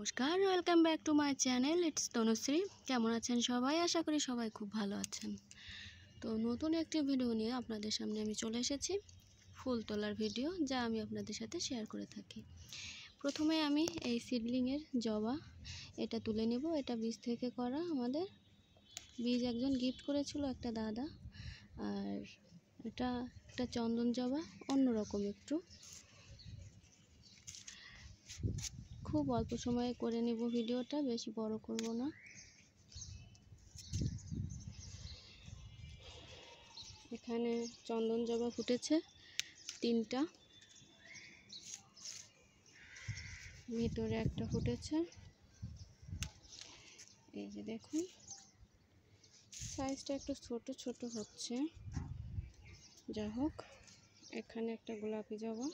নমস্কার, welcome back to my channel. It's Tanushree. কেমন আছেন সবাই? আশা করি সবাই খুব ভালো আছেন। তো নতুন একটি ভিডিও নিয়ে আপনাদের সামনে আমি চলে এসেছি, ফুল তোলার ভিডিও, যা আমি আপনাদের সাথে শেয়ার করে থাকি। প্রথমে আমি এই সিডলিংয়ের জবা এটা তুলে নেব। এটা বীজ থেকে করা, আমাদের বীজ একজন গিফট করেছিল একটা দাদা। আর এটা একটা চন্দন জবা, অন্যরকম একটু। খুব অল্প সময়ে করে নেব ভিডিওটা, বেশি বড় করব না। এখানে চন্দন জবা ফুটেছে 3টা, ভিতরে একটা ফুটেছে। এই যে দেখুন, সাইজটা একটু ছোট ছোট হচ্ছে। যা হোক, এখানে একটা গোলাপি জবা,